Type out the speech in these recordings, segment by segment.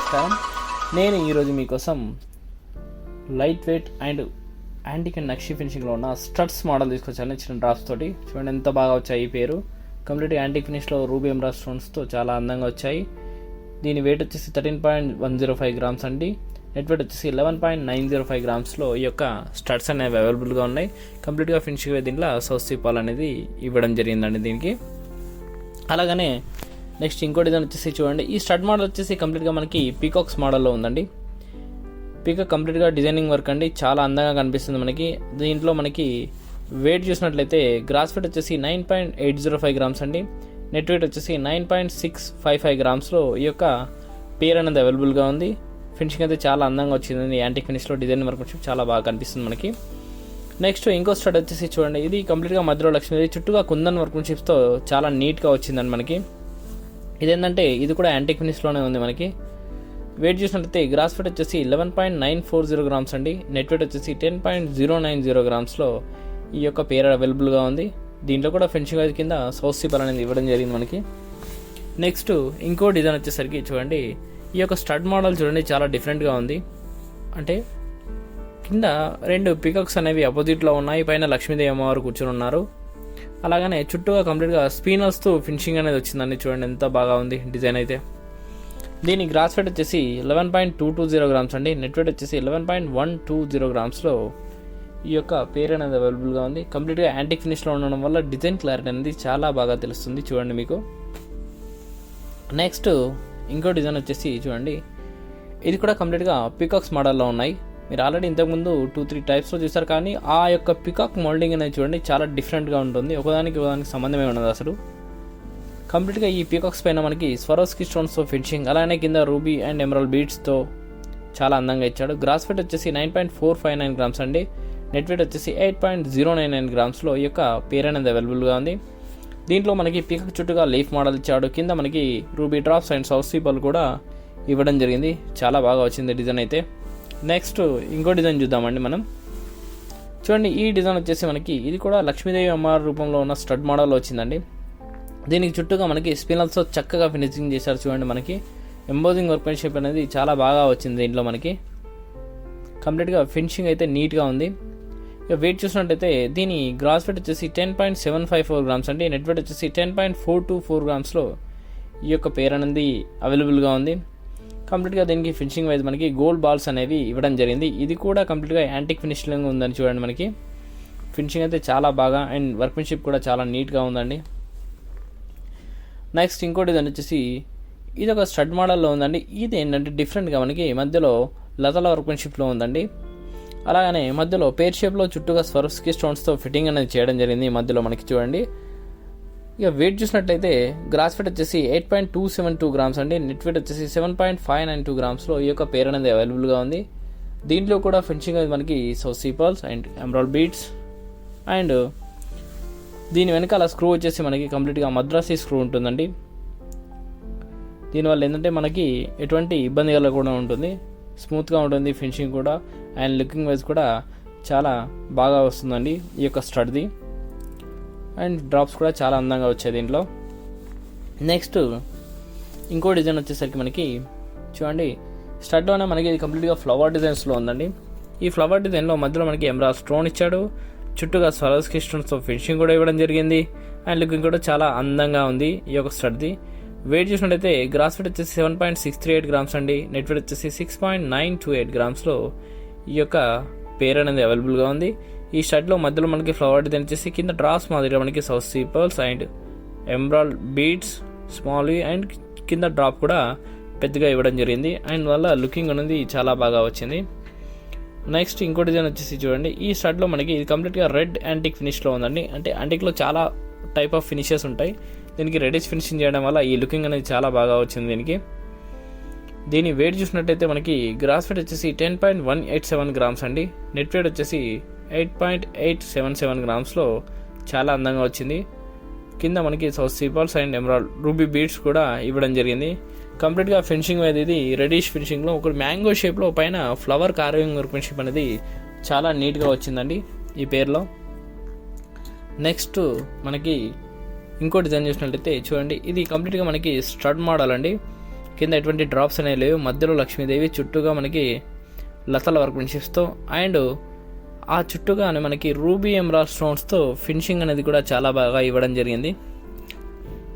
నమస్కారం. నేను ఈరోజు మీకోసం light weight and antique and నక్షి ఫినిషింగ్లో ఉన్న స్టడ్స్ మోడల్ తీసుకొచ్చాను చిన్న డ్రాప్స్ తోటి. చూడండి ఎంత బాగా వచ్చాయి. ఈ పేరు కంప్లీట్గా యాంటిక్ ఫినిష్లో రూబీ ఎమరాల్డ్ స్టోన్స్తో చాలా అందంగా వచ్చాయి. దీని వెయిట్ వచ్చేసి 13.105 గ్రామ్స్ అండి. నెట్ వెయిట్ వచ్చేసి 11.905 గ్రామ్స్లో ఈ యొక్క స్టడ్స్ అనేవి అవైలబుల్గా ఉన్నాయి. కంప్లీట్గా ఫినిషింగ్ దీంట్లో సౌత్ సీ పాల్ అనేది ఇవ్వడం జరిగిందండి దీనికి. అలాగనే నెక్స్ట్ ఇంకో డిజైన్ వచ్చేసి చూడండి. ఈ స్టడ్ మోడల్ వచ్చేసి కంప్లీట్గా మనకి పీకాక్స్ మోడల్లో ఉందండి. పీకాక్ కంప్లీట్గా డిజైనింగ్ వర్క్ అండి, చాలా అందంగా కనిపిస్తుంది మనకి. దీంట్లో మనకి వెయిట్ చూసినట్లయితే గ్రాస్ వెయిట్ వచ్చేసి 9.805 గ్రామ్స్ అండి. నెట్ వెయిట్ వచ్చేసి 9.655 గ్రామ్స్లో ఈ యొక్క పేర్ అనేది అవైలబుల్గా ఉంది. ఫినిషింగ్ అయితే చాలా అందంగా వచ్చింది. యాంటిక్ ఫినిష్లో డిజైన్ వర్క్ వచ్చి చాలా బాగా కనిపిస్తుంది మనకి. నెక్స్ట్ ఇంకో స్టడ్ వచ్చేసి చూడండి. ఇది కంప్లీట్గా మధ్యలో లక్ష్మీదేవి చుట్టూగా కుందన్ వర్క్ షిప్స్తో చాలా నీట్గా వచ్చిందండి మనకి. ఇదేంటంటే ఇది కూడా యాంటిక్ ఫినిష్లోనే ఉంది మనకి. వెయిట్ చూసినట్లయితే గ్రాస్ వెయిట్ వచ్చేసి 11.940 గ్రామ్స్ అండి. నెట్ వెయిట్ వచ్చేసి 10.090 గ్రామ్స్లో ఈ యొక్క పేర్ అవైలబుల్గా ఉంది. దీంట్లో కూడా ఫినిషింగ్ వైజ్ కింద సౌత్ సీ పాల్ అనేది ఇవ్వడం జరిగింది మనకి. నెక్స్ట్ ఇంకో డిజైన్ వచ్చేసరికి చూడండి. ఈ యొక్క స్టడ్ మోడల్ చూడండి చాలా డిఫరెంట్గా ఉంది. అంటే కింద రెండు పీకాక్స్ అనేవి అపోజిట్లో ఉన్నాయి, పైన లక్ష్మీదేవి అమ్మవారు కూర్చొని ఉన్నారు. అలాగనే చుట్టూగా కంప్లీట్గా స్పీనర్స్తో ఫినిషింగ్ అనేది వచ్చిందండి. చూడండి ఎంత బాగా ఉంది డిజైన్ అయితే. దీని గ్రాస్ వెయిట్ వచ్చేసి 11.220 గ్రామ్స్ అండి. నెట్ వెయిట్ వచ్చేసి 11.120 గ్రామ్స్లో ఈ యొక్క పేర్ అనేది అవైలబుల్గా ఉంది. కంప్లీట్గా యాంటిక్ ఫినిష్లో ఉండడం వల్ల డిజైన్ క్లారిటీ అనేది చాలా బాగా తెలుస్తుంది చూడండి మీకు. నెక్స్ట్ ఇంకో డిజైన్ వచ్చేసి చూడండి. ఇది కూడా కంప్లీట్గా పీకాక్స్ మోడల్లో ఉన్నాయి. మీరు ఆల్రెడీ ఇంతకుముందు 2-3 టైప్స్లో చూసారు, కానీ ఆ యొక్క పికాక్ మోల్డింగ్ అనేది చూడండి చాలా డిఫరెంట్గా ఉంటుంది. ఒకదానికి సంబంధమే ఉండదు అసలు. కంప్లీట్గా ఈ పీకాక్స్ పైన మనకి స్వరోస్కి స్టోన్స్తో ఫినిషింగ్, అలానే కింద రూబీ అండ్ ఎమరాల్డ్ బీడ్స్తో చాలా అందంగా ఇచ్చాడు. గ్రాస్ వెయిట్ వచ్చేసి 9.459 గ్రామ్స్ అండి. నెట్ వెయిట్ వచ్చేసి 8.099 గ్రామ్స్లో ఈ యొక్క పేర్ అనేది అవైలబుల్గా ఉంది. దీంట్లో మనకి పీకాక్ చుట్టూగా లీఫ్ మోడల్ ఇచ్చాడు. కింద మనకి ruby drops and south sea pearl కూడా ఇవ్వడం జరిగింది. చాలా బాగా వచ్చింది డిజైన్ అయితే. నెక్స్ట్ ఇంకో డిజైన్ చూద్దామండి మనం. చూడండి ఈ డిజైన్ వచ్చేసి మనకి ఇది కూడా లక్ష్మీదేవి అమ్మవారి రూపంలో ఉన్న స్టడ్ మోడల్ వచ్చిందండి. దీనికి చుట్టూగా మనకి స్పినల్స్తో చక్కగా ఫినిషింగ్ చేశారు చూడండి. మనకి ఎంబోజింగ్ వర్క్మెన్షిప్ అనేది చాలా బాగా వచ్చింది దీంట్లో మనకి. కంప్లీట్గా ఫినిషింగ్ అయితే నీట్గా ఉంది. ఇక వెయిట్ చూసినట్టయితే దీని గ్రాస్ వెయిట్ వచ్చేసి 10.754 గ్రామ్స్ అండి. నెట్ వెయిట్ వచ్చేసి 10.424 గ్రామ్స్లో ఈ యొక్క పేర్ అనేది అవైలబుల్గా ఉంది. కంప్లీట్గా దీనికి ఫినిషింగ్ వైజ్ మనకి గోల్డ్ బాల్స్ అనేవి ఇవ్వడం జరిగింది. ఇది కూడా కంప్లీట్గా యాంటిక్ ఫినిషింగ్ ఉందని చూడండి మనకి. ఫినిషింగ్ అయితే చాలా బాగా అండ్ వర్క్మెన్షిప్ కూడా చాలా నీట్గా ఉందండి. నెక్స్ట్ ఇంకోటి దాని వచ్చేసి ఇది ఒక స్టడ్ మోడల్లో ఉందండి. ఇది ఏంటంటే డిఫరెంట్గా మనకి మధ్యలో లతల వర్క్మెన్షిప్లో ఉందండి. అలాగనే మధ్యలో పేర్ షేప్లో చుట్టూగా స్వరోస్కి స్టోన్స్తో ఫిట్టింగ్ అనేది చేయడం జరిగింది మధ్యలో మనకి చూడండి. ఇక వెయిట్ చూసినట్లయితే గ్రాస్ వెయిట్ వచ్చేసి 8.272 గ్రామ్స్ అండి. నెట్ వెయిట్ వచ్చేసి 7.592 గ్రామ్స్లో ఈ యొక్క పేర్ అనేది అవైలబుల్గా ఉంది. దీంట్లో కూడా ఫినిషింగ్ అనేది మనకి south sea pearls and emerald beads and దీని వెనకాల స్క్రూ వచ్చేసి మనకి కంప్లీట్గా మద్రాసీ స్క్రూ ఉంటుందండి. దీనివల్ల ఏంటంటే మనకి ఎటువంటి ఇబ్బంది కలగకుండా ఉంటుంది, స్మూత్గా ఉంటుంది ఫినిషింగ్ కూడా అండ్ లుకింగ్ వైజ్ కూడా చాలా బాగా వస్తుందండి ఈ యొక్క స్టడ్ది. అండ్ డ్రాప్స్ కూడా చాలా అందంగా వచ్చాయి దీంట్లో. నెక్స్ట్ ఇంకో డిజైన్ వచ్చేసరికి మనకి చూడండి స్టడ్లోనే మనకి ఇది కంప్లీట్గా ఫ్లవర్ డిజైన్స్లో ఉందండి. ఈ ఫ్లవర్ డిజైన్లో మధ్యలో మనకి ఎమరాల్డ్ స్టోన్ ఇచ్చాడు. చుట్టూగా స్వరోస్కి స్టోన్స్తో ఫినిషింగ్ కూడా ఇవ్వడం జరిగింది. అండ్ లుకింగ్ కూడా చాలా అందంగా ఉంది ఈ యొక్క స్టడ్ది. వెయిట్ చూసినట్టయితే గ్రాస్ వెయిట్ వచ్చేసి 7.638 గ్రామ్స్ అండి. నెట్ వెయిట్ వచ్చేసి 6.928 గ్రామ్స్లో ఈ యొక్క పేర్ అనేది అవైలబుల్గా ఉంది. ఈ షర్ట్లో మధ్యలో మనకి ఫ్లవర్ డిజైన్ వచ్చేసి కింద డ్రాప్స్ మాదిరిగా మనకి south sea pearls and emerald beads small and కింద డ్రాప్ కూడా పెద్దగా ఇవ్వడం జరిగింది. అండ్ వల్ల లుకింగ్ అనేది చాలా బాగా వచ్చింది. నెక్స్ట్ ఇంకో డిజైన్ వచ్చేసి చూడండి. ఈ షర్ట్లో మనకి ఇది కంప్లీట్గా రెడ్ యాంటిక్ ఫినిష్లో ఉందండి. అంటే యాంటిక్లో చాలా టైప్ ఆఫ్ ఫినిషెస్ ఉంటాయి. దీనికి రెడిష్ ఫినిషింగ్ చేయడం వల్ల ఈ లుకింగ్ అనేది చాలా బాగా వచ్చింది దీనికి. దీని వెయిట్ చూసినట్టయితే మనకి గ్రాస్ వెయిట్ వచ్చేసి 10.187 గ్రామ్స్ అండి. నెట్ వెయిట్ వచ్చేసి 8.877 గ్రామ్స్లో చాలా అందంగా వచ్చింది. కింద మనకి south sea pearls and emerald ruby beads కూడా ఇవ్వడం జరిగింది. కంప్లీట్గా ఫినిషింగ్ అనేది ఇది రెడిష్ ఫినిషింగ్లో ఒక మ్యాంగో షేప్లో పైన ఫ్లవర్ కార్వింగ్ వర్క్మెన్షిప్ అనేది చాలా నీట్గా వచ్చిందండి ఈ పేర్లో. నెక్స్ట్ మనకి ఇంకో డిజైన్ చూసినట్లయితే చూడండి, ఇది కంప్లీట్గా మనకి స్టడ్ మోడల్ అండి. కింద ఎటువంటి డ్రాప్స్ అనేవి లేవు. మధ్యలో లక్ష్మీదేవి, చుట్టూగా మనకి లతల వర్క్మెన్షిప్స్తో అండ్ ఆ చుట్టూగానే మనకి రూబీ ఎమరాల్డ్ స్టోన్స్తో ఫినిషింగ్ అనేది కూడా చాలా బాగా ఇవ్వడం జరిగింది.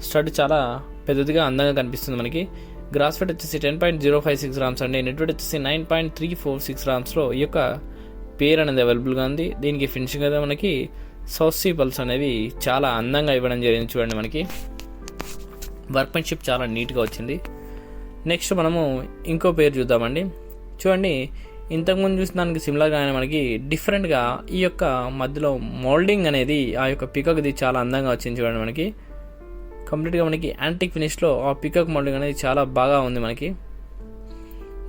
స్టడ్ చాలా పెద్దదిగా అందంగా కనిపిస్తుంది మనకి. గ్రాస్ వెయిట్ వచ్చేసి 10.056 గ్రామ్స్ అండి. నెట్ వెయిట్ వచ్చేసి 9.346 గ్రామ్స్లో ఈ యొక్క పేర్ అనేది అవైలబుల్గా ఉంది. దీనికి ఫినిషింగ్ అయితే మనకి సౌసీ పల్స్ అనేవి చాలా అందంగా ఇవ్వడం జరిగింది. చూడండి మనకి వర్క్మెన్షిప్ చాలా నీట్గా వచ్చింది. నెక్స్ట్ మనము ఇంకో పేరు చూద్దామండి. చూడండి, ఇంతకుముందు చూసిన దానికి సిమిలర్గానే మనకి డిఫరెంట్గా ఈ యొక్క మధ్యలో మోల్డింగ్ అనేది ఆ యొక్క పికాక్ది చాలా అందంగా వచ్చింది. చూడండి మనకి కంప్లీట్గా మనకి యాంటిక్ ఫినిష్లో ఆ పికాక్ మోల్డింగ్ అనేది చాలా బాగా ఉంది మనకి.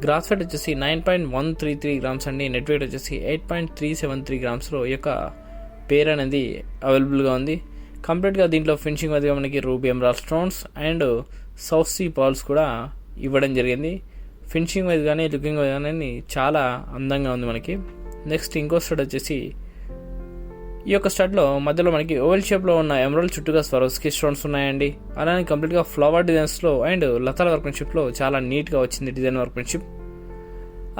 గ్రాస్ వెయిట్ వచ్చేసి 9.133 గ్రామ్స్ అండి. నెట్ వెయిట్ వచ్చేసి 8.373 గ్రామ్స్లో ఈ యొక్క పేర్ అనేది అవైలబుల్గా ఉంది. కంప్లీట్గా దీంట్లో ఫినిషింగ్ మధ్యగా మనకి ruby emerald stones and south sea pearls కూడా ఇవ్వడం జరిగింది. ఫినిషింగ్ వైజ్ కానీ లుకింగ్ వైజ్ కానీ చాలా అందంగా ఉంది మనకి. నెక్స్ట్ ఇంకో స్టడ్ వచ్చేసి ఈ యొక్క స్టడ్లో మధ్యలో మనకి ఓవెల్ షేప్లో ఉన్న ఎమరాల్డ్ చుట్టూగా స్వరోస్కి స్టోన్స్ ఉన్నాయండి. అలానే కంప్లీట్గా ఫ్లవర్ డిజైన్స్లో అండ్ లతల వర్క్మెన్షిప్లో చాలా నీట్గా వచ్చింది డిజైన్ వర్క్మెన్షిప్.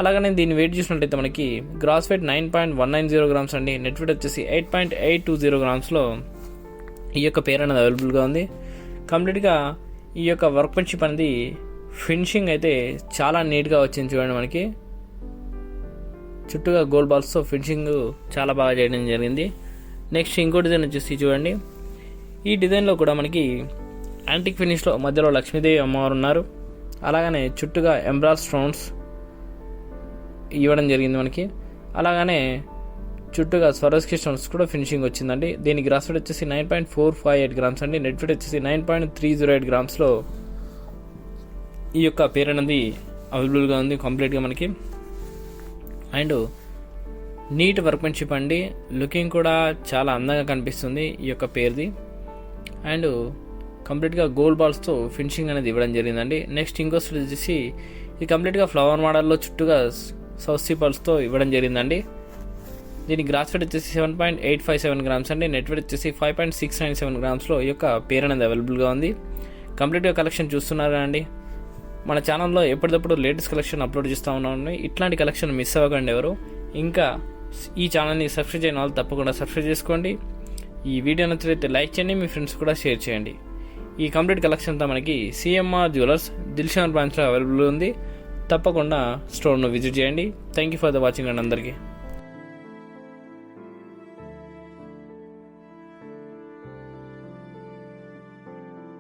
అలాగనే దీని వెయిట్ చూసినట్లయితే మనకి గ్రాస్ వెయిట్ 9.190 గ్రామ్స్ అండి. నెట్ వెయిట్ వచ్చేసి 8.820 గ్రామ్స్లో ఈ యొక్క పేరు అనేది అవైలబుల్గా ఉంది. కంప్లీట్గా ఈ యొక్క వర్క్మెన్షిప్ అనేది ఫినిషింగ్ అయితే చాలా నీట్గా వచ్చింది. చూడండి మనకి చుట్టూగా గోల్డ్ బాల్స్తో ఫినిషింగ్ చాలా బాగా చేయడం జరిగింది. నెక్స్ట్ ఇంకో డిజైన్ వచ్చేసి చూడండి, ఈ డిజైన్లో కూడా మనకి యాంటిక్ ఫినిష్లో మధ్యలో లక్ష్మీదేవి అమ్మవారు ఉన్నారు. అలాగనే చుట్టూగా ఎమరాల్డ్ స్టోన్స్ ఇవ్వడం జరిగింది మనకి. అలాగనే చుట్టూగా స్వరోస్కి స్టోన్స్ కూడా ఫినిషింగ్ వచ్చిందండి. దీనికి గ్రాస్ వెయిట్ వచ్చేసి 9.458 గ్రామ్స్ అండి. నెట్ వెయిట్ వచ్చేసి 9.308 గ్రామ్స్లో ఈ యొక్క పేరు అనేది అవైలబుల్గా ఉంది కంప్లీట్గా మనకి. అండ్ నీట్ వర్క్మెన్షిప్ అండి. లుకింగ్ కూడా చాలా అందంగా కనిపిస్తుంది ఈ యొక్క పేరుది. అండ్ కంప్లీట్గా గోల్డ్ బాల్స్తో ఫినిషింగ్ అనేది ఇవ్వడం జరిగిందండి. నెక్స్ట్ ఇంకో స్టడ్ వచ్చేసి ఇది కంప్లీట్గా ఫ్లవర్ మోడల్లో చుట్టూగా సౌత్ సీ పర్ల్స్తో ఇవ్వడం జరిగిందండి. దీని గ్రాస్ వెయిట్ వచ్చేసి 7.857 గ్రామ్స్ అండి. నెట్ వెయిట్ వచ్చేసి 5.697 గ్రామ్స్లో ఈ యొక్క పేరు అనేది అవైలబుల్గా ఉంది. కంప్లీట్గా కలెక్షన్ చూస్తున్నారు అండి. మన ఛానల్లో ఎప్పటికప్పుడు లేటెస్ట్ కలెక్షన్ అప్లోడ్ చేస్తూ ఉన్నాను. ఇట్లాంటి కలెక్షన్ మిస్ అవ్వకండి ఎవరు. ఇంకా ఈ ఛానల్ని సబ్స్క్రైబ్ చేయని వాళ్ళు తప్పకుండా సబ్స్క్రైబ్ చేసుకోండి. ఈ వీడియో నచ్చితే లైక్ చేయండి, మీ ఫ్రెండ్స్ కూడా షేర్ చేయండి. ఈ కంప్లీట్ కలెక్షన్ అంతా మనకి సిఎంఆర్ జ్యువెలర్స్ దిల్షాన్ బ్రాంచ్లో అవైలబుల్ ఉంది. తప్పకుండా స్టోర్ను విజిట్ చేయండి. Thank you for the watching అండి అందరికీ.